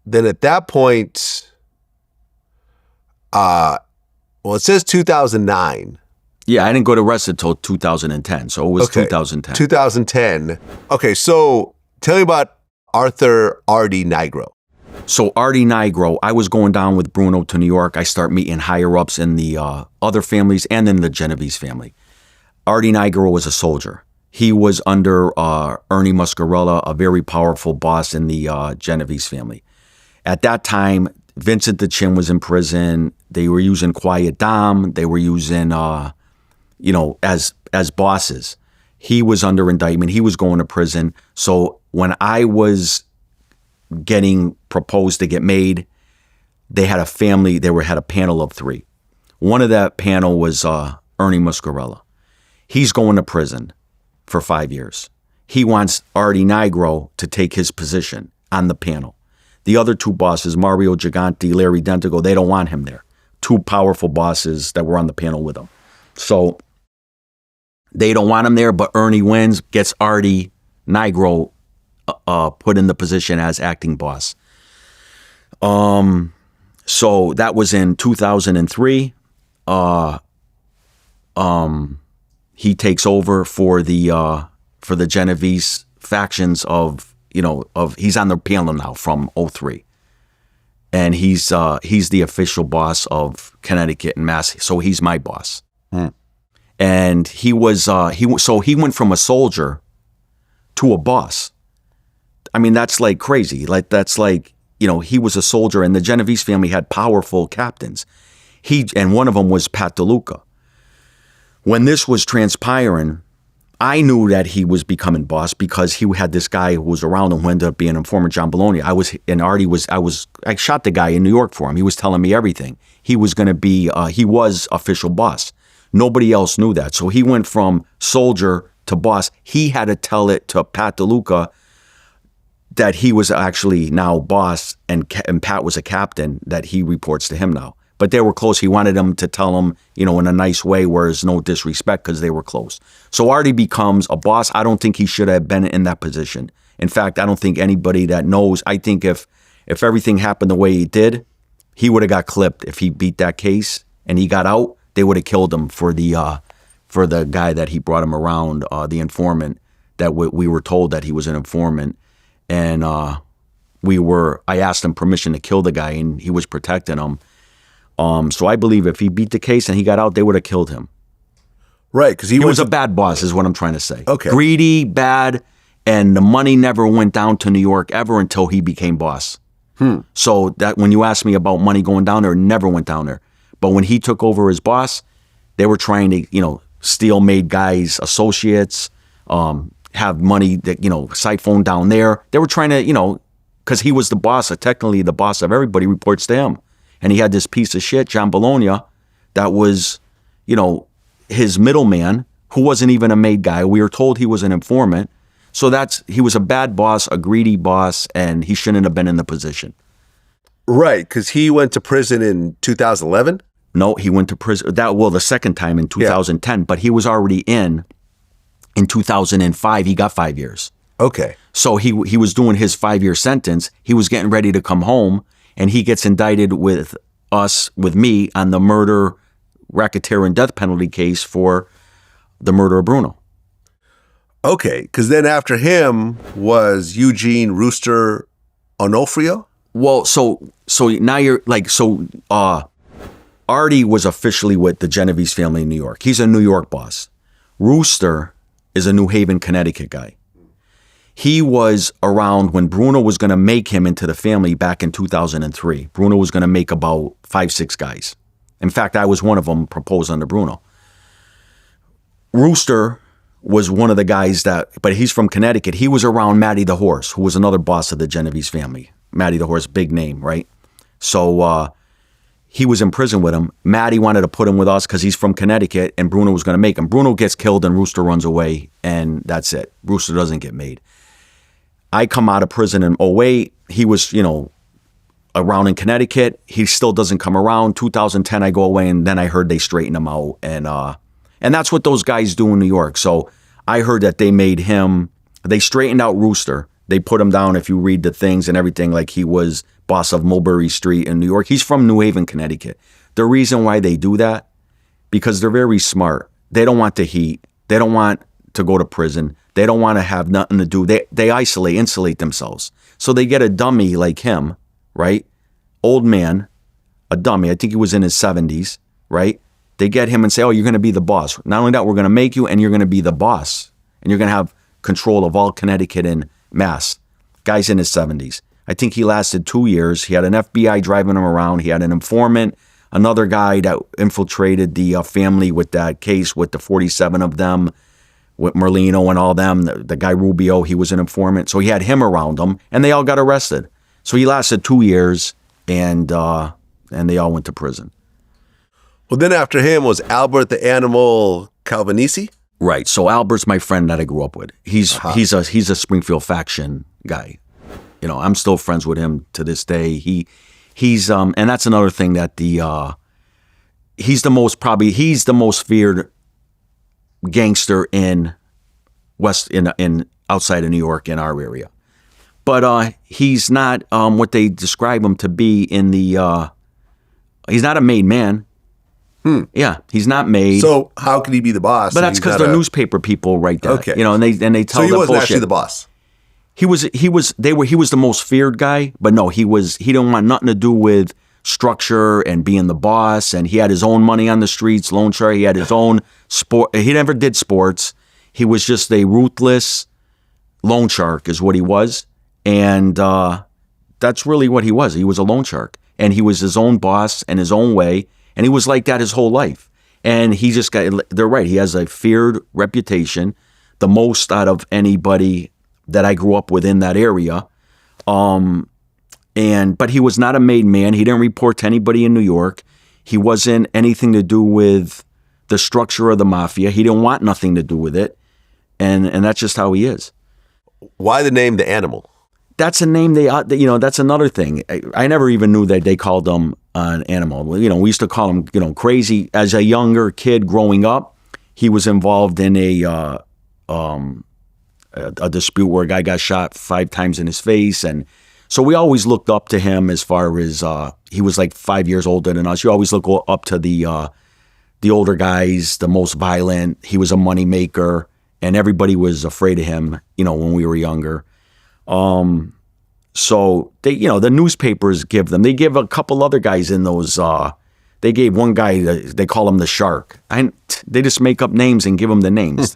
then at that point, well, it says 2009. Yeah, I didn't go to arrested until 2010, so it was 2010. 2010. Okay, so tell me about Artie Nigro. So Artie Nigro, I was going down with Bruno to New York. I start meeting higher-ups in the other families and in the Genovese family. Artie Nigro was a soldier. He was under Ernie Muscarella, a very powerful boss in the Genovese family. At that time, Vincent the Chin was in prison. They were using Quiet Dom. They were using, as bosses. He was under indictment. He was going to prison. So when I was getting proposed to get made, they had a family. Had a panel of 3. One of that panel was Ernie Muscarella. He's going to prison for 5 years. He wants Artie Nigro to take his position on the panel. The other 2 bosses, Mario Gigante, Larry Dentigo, they don't want him there. 2 powerful bosses that were on the panel with him. So they don't want him there, but Ernie wins, gets Artie Nigro put in the position as acting boss. So that was in 2003. He takes over for the Genovese factions he's on the panel now from 2003. And he's the official boss of Connecticut and Massachusetts. So he's my boss. And he went from a soldier to a boss. I mean, that's like crazy. He was a soldier, and the Genovese family had powerful captains. And one of them was Pat DeLuca. When this was transpiring, I knew that he was becoming boss because he had this guy who was around him who ended up being an informant, John Bologna. I shot the guy in New York for him. He was telling me everything. He was going to be, he was official boss. Nobody else knew that. So he went from soldier to boss. He had to tell it to Pat DeLuca that he was actually now boss, and Pat was a captain, that he reports to him now. But they were close. He wanted him to tell him, in a nice way where there's no disrespect because they were close. So Artie becomes a boss. I don't think he should have been in that position. In fact, I don't think anybody that knows, I think if everything happened the way he did, he would have got clipped. If he beat that case and he got out, they would have killed him for the guy that he brought him around, the informant, that we were told that he was an informant. And I asked him permission to kill the guy, and he was protecting him. So I believe if he beat the case and he got out, they would have killed him. Right, because he was a bad boss, is what I'm trying to say. Okay. Greedy, bad, and the money never went down to New York ever until he became boss. So that when you ask me about money going down there, it never went down there. But when he took over as boss, they were trying to, steal made guys, associates, have money that, siphon down there. They were trying to, because he was the boss, technically the boss of everybody reports to him. And he had this piece of shit, John Bologna, that was, his middleman, who wasn't even a made guy. We were told he was an informant. So he was a bad boss, a greedy boss, and he shouldn't have been in the position. Right, because he went to prison in 2011? No, he went to prison, the second time in 2010, but he was already in 2005, he got 5 years. Okay. So he was doing his 5-year sentence. He was getting ready to come home, and he gets indicted with me, on the murder, racketeer, and death penalty case for the murder of Bruno. Okay, because then after him was Eugene Rooster Onofrio? Well, so now you're Artie was officially with the Genovese family in New York. He's a New York boss. Rooster is a New Haven, Connecticut guy. He was around when Bruno was going to make him into the family back in 2003. Bruno was going to make about 5-6 guys. In fact, I was one of them proposed under Bruno. Rooster was one of the guys but he's from Connecticut. He was around Matty the Horse, who was another boss of the Genovese family. Matty the Horse, big name, right? So he was in prison with him. Matty wanted to put him with us because he's from Connecticut, and Bruno was going to make him. Bruno gets killed and Rooster runs away, and that's it. Rooster doesn't get made. I come out of prison in 2008. He was, around in Connecticut. He still doesn't come around. 2010, I go away, and then I heard they straightened him out. And that's what those guys do in New York. So I heard that they straightened out Rooster. They put him down, if you read the things and everything, like he was boss of Mulberry Street in New York. He's from New Haven, Connecticut. The reason why they do that, because they're very smart. They don't want the heat. They don't want to go to prison. They don't want to have nothing to do. They insulate themselves. So they get a dummy like him, right? Old man, a dummy. I think he was in his 70s, right? They get him and say, oh, you're going to be the boss. Not only that, we're going to make you, and you're going to be the boss. And you're going to have control of all Connecticut and Mass. Guy's in his 70s. I think he lasted 2 years. He had an FBI driving him around. He had an informant, another guy that infiltrated the family with that case with the 47 of them, with Merlino and all them. The guy Rubio, he was an informant. So he had him around him, and they all got arrested. So he lasted 2 years, and they all went to prison. Well, then after him was Albert the Animal Calvanese? Right. So Albert's my friend that I grew up with. He's a Springfield faction guy. You know, I'm still friends with him to this day. He's and that's another thing that he's the most feared gangster in outside of New York in our area. But he's not what they describe him to be in the he's not a made man. Yeah, he's not made. So how could he be the boss? But that's because the newspaper people write that. Okay. You know, and they tell So he the wasn't bullshit. actually the boss. He was the most feared guy, but no, he didn't want nothing to do with structure and being the boss, and he had his own money on the streets, loan shark. He had his own sport. He never did sports. He was just a ruthless loan shark is what he was. And that's really what he was. He was a loan shark, and he was his own boss and his own way. And he was like that his whole life. And he just they're right. He has a feared reputation, the most out of anybody that I grew up with in that area. But he was not a made man. He didn't report to anybody in New York. He wasn't anything to do with the structure of the mafia. He didn't want nothing to do with it. And that's just how he is. Why the name The Animal? That's a name that's another thing. I never even knew that they called him an animal. You know, we used to call him, crazy. As a younger kid growing up, he was involved in a dispute where a guy got shot 5 times in his face. And so we always looked up to him as far as, he was like 5 years older than us. You always look up to the older guys, the most violent. He was a money maker, and everybody was afraid of him, when we were younger. So they, the newspapers they give a couple other guys in those, they gave one guy, they call him the Shark. They just make up names and give him the names,